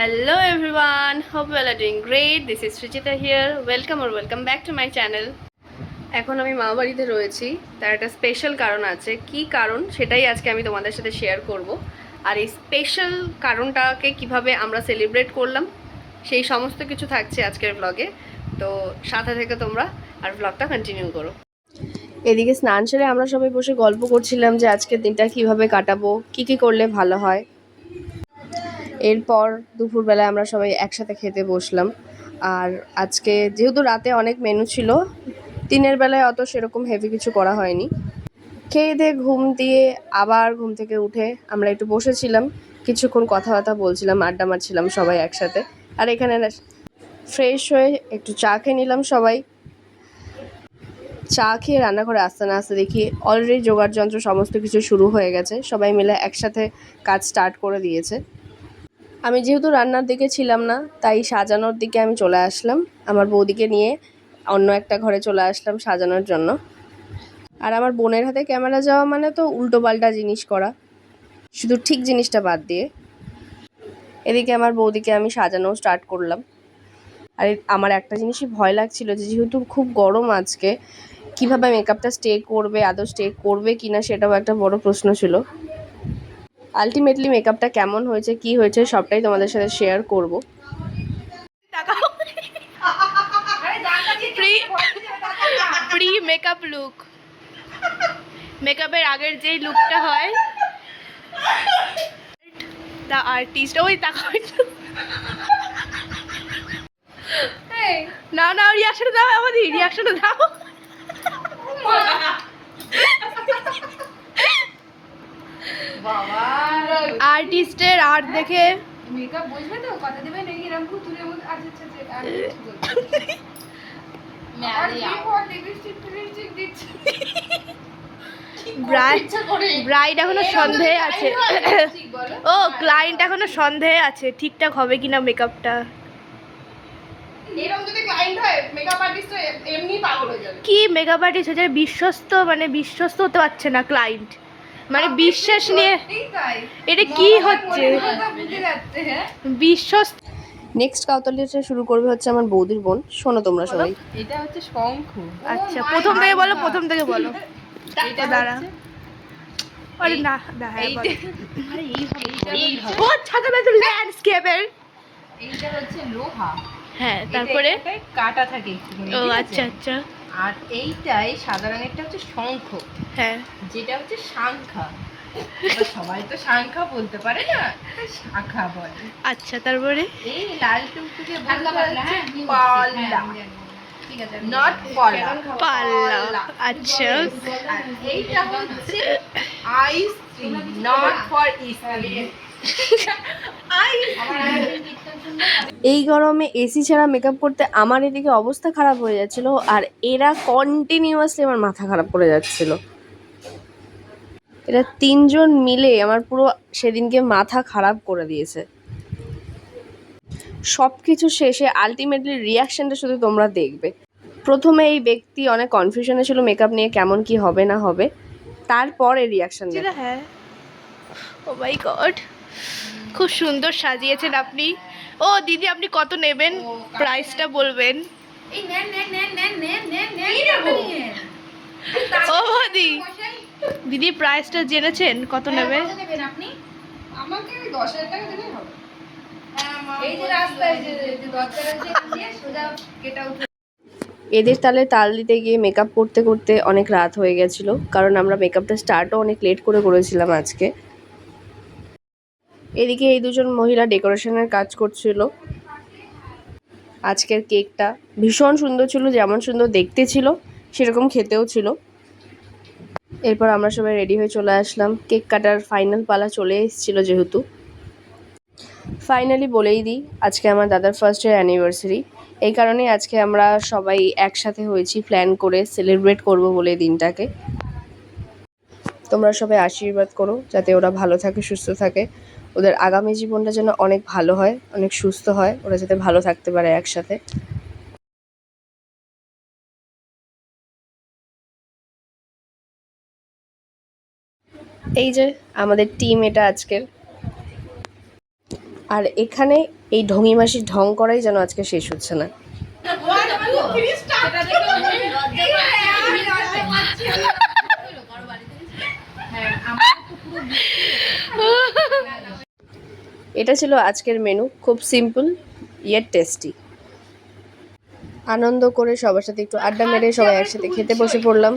Hello everyone, hope you all are doing great. This is Srijita here. Welcome back to my channel. এখন আমি মা বাড়িতে রয়েছি, তার একটা স্পেশাল কারণ আছে। কি কারণ সেটাই আজকে আমি তোমাদের সাথে শেয়ার করব। আর এই স্পেশাল কারণটাকে কিভাবে আমরা সেলিব্রেট করলাম সেই সমস্ত কিছু থাকছে আজকের ব্লগে। তো সাথে থেকে তোমরা আর ব্লগটা কন্টিনিউ করো। এদিকে স্নান সেরে আমরা সবাই বসে গল্প করছিলাম যে আজকের দিনটা কিভাবে কাটাবো, কি করলে ভালো হয়। এরপর দুপুরবেলায় আমরা সবাই একসাথে খেতে বসলাম। আর আজকে যেহেতু রাতে অনেক মেনু ছিল, দিনের বেলায় অত সেরকম হেভি কিছু করা হয়নি। খেয়ে দিয়ে আবার ঘুম থেকে উঠে আমরা একটু বসেছিলাম, কিছুক্ষণ কথাবার্তা বলছিলাম, আড্ডা মারছিলাম সবাই একসাথে। আর এখানে ফ্রেশ হয়ে একটু চা খেয়ে নিলাম সবাই। চা খেয়ে রান্নাঘরে আসতে না আসতে দেখি অলরেডি জোগাড় যন্ত্র সমস্ত কিছু শুরু হয়ে গেছে, সবাই মিলে একসাথে কাজ স্টার্ট করে দিয়েছে। আমি যেহেতু রান্নার দিকে ছিলাম না, তাই সাজানোর দিকে আমি চলে আসলাম। আমার বৌদিকে নিয়ে অন্য একটা ঘরে চলে আসলাম সাজানোর জন্য। আর আমার বোনের হাতে ক্যামেরা যাওয়া মানে তো উল্টোপাল্টা জিনিস করা, শুধু ঠিক জিনিসটা বাদ দিয়ে। এদিকে আমার বৌদিকে আমি সাজানো স্টার্ট করলাম। আর আমার একটা জিনিসই ভয় লাগছিল যে যেহেতু খুব গরম আজকে, কিভাবে মেকআপটা স্টে করবে, আদৌ স্টে করবে কিনা সেটাও একটা বড় প্রশ্ন ছিল। আলটিমেটলি মেকআপটা কেমন হয়েছে, কি হয়েছে সবটাই তোমাদের সাথে শেয়ার করব। প্রি মেকআপ লুক, মেকআপের আগের যেই লুকটা হয়, দ্য আর্টিস্ট। ওই তাকাও একটু, না না রিয়াকশন দাও, আমাদের রিয়াকশন দাও। আর্টিস্টের আর্ট দেখে মেকআপ বুঝবে তো কথা দেবে নাকি এরকম তুলে আচ্ছা ব্রাইড এখনো সন্দেহে আছে। ও ক্লায়েন্ট এখনো সন্দেহে আছে ঠিকঠাক হবে কিনা মেকআপটা। এরকম যদি ক্লায়েন্ট হয় মেকআপ আর্টিস্ট তো এমনি পাগল হয়ে যাবে। কি মেকআপ আর্টিস্ট হচ্ছে বিশ্বস্ত হতে পারছে না ক্লায়েন্ট, মানে বিশ্বাস নিয়ে। এটা কি হচ্ছে বিশ্বস্ত। নেক্সট কাউতালিটা শুরু করবে হচ্ছে আমার বৌদির বোন। শোনো তোমরা সবাই। এটা হচ্ছে শঙ্খ। আচ্ছা প্রথম থেকে বলো। এটা দাঁড়া, আরে না ও ছাতা না, ল্যান্ডস্কেপের। এইটা হচ্ছে লোহা। হ্যাঁ তারপরে কাটা থাকে একটুখানি। ও আচ্ছা আচ্ছা। আর এইটাই সাদা রঙেরটা হচ্ছে শঙ্খ, হ্যাঁ যেটা হচ্ছে শাঁখা। সবাই তো শাঁখা বলতে পারে না, শাঁখা বলে। আচ্ছা তারপরে এই লাল টুকটুকে পাল্লা, ঠিক আছে, নট পাল্লা, পাল্লা। আচ্ছা এইটা হচ্ছে আইস্ত্রি, নট ফর ইস্ত্রি। এই গরমে এসি ছাড়া মেকআপ করতে আমার এদিকে অবস্থা খারাপ হয়ে যাচ্ছিল, আর এরা কন্টিনিউয়াসলি আমার মাথা খারাপ করে যাচ্ছিল। এরা তিনজন মিলে আমার পুরো সেদিনকে মাথা খারাপ করে দিয়েছে। সব কিছু শেষে আলটিমেটলি রিয়াকশনটা শুধু তোমরা দেখবে। প্রথমে এই ব্যক্তি অনেক কনফিউশনে ছিল মেকআপ নিয়ে, কেমন কি হবে না হবে, তারপরে রিয়াকশন। হ্যাঁ ও মাই গড, খুব সুন্দর সাজিয়েছেন আপনি। ও দিদি আপনি কত নেবেন, প্রাইসটা বলবেন। ও বৌদি, দিদি প্রাইসটা জেনেছেন কত নেবে? আমাকে 10,000 টাকা দিলেই হবে। এই যে রাস্তায় যে 10,000 দিয়ে সোজা কেটা উঠে। এদের তালে তাল দিতে গিয়ে মেকআপ করতে করতে অনেক রাত হয়ে গেছিলো, কারণ আমরা মেকআপটা স্টার্টও অনেক লেট করে করেছিলাম আজকে। এদিকে এই দুজন মহিলা ডেকোরেশনের কাজ করছিল। আজকের কেকটা ভীষণ সুন্দর ছিল, যেমন সুন্দর দেখতে ছিল সেরকম খেতেও ছিল। এরপর আমরা সবাই রেডি হয়ে চলে আসলাম। কেক কাটার ফাইনাল পালা চলে এসেছিলো যেহেতু। ফাইনালি বলেই দিই, আজকে আমার দাদার ফার্স্ট ইয়ার অ্যানিভার্সারি। এই কারণেই আজকে আমরা সবাই একসাথে হয়েছি প্ল্যান করে সেলিব্রেট করব বলে দিনটাকে। তোমরা সবাই আশীর্বাদ করো যাতে ওরা ভালো থাকে, সুস্থ থাকে, ওদের আগামী জীবনটা যেন অনেক ভালো হয়, অনেক সুস্থ হয়, ওরা যাতে ভালো থাকতে পারে একসাথে। এই যে আমাদের টিম এটা আজকের। আর এখানে এই ঢঙি মাসির ঢং করাই যেন আজকে শেষ হচ্ছে না। এটা ছিল আজকের মেনু, খুব সিম্পল ইয়েট টেস্টি। আনন্দ করে সবার সাথে একটু আড্ডা মেরে সবাই একসাথে খেতে বসে পড়লাম।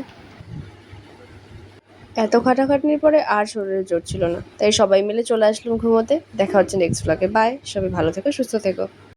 এত খাটাখাটনির পরে আর শরীরে জোর ছিল না, তাই সবাই মিলে চলে আসলাম ঘুমোতে। দেখা হচ্ছে নেক্সট ব্লগে। বাই, সবাই ভালো থেকো, সুস্থ থেকো।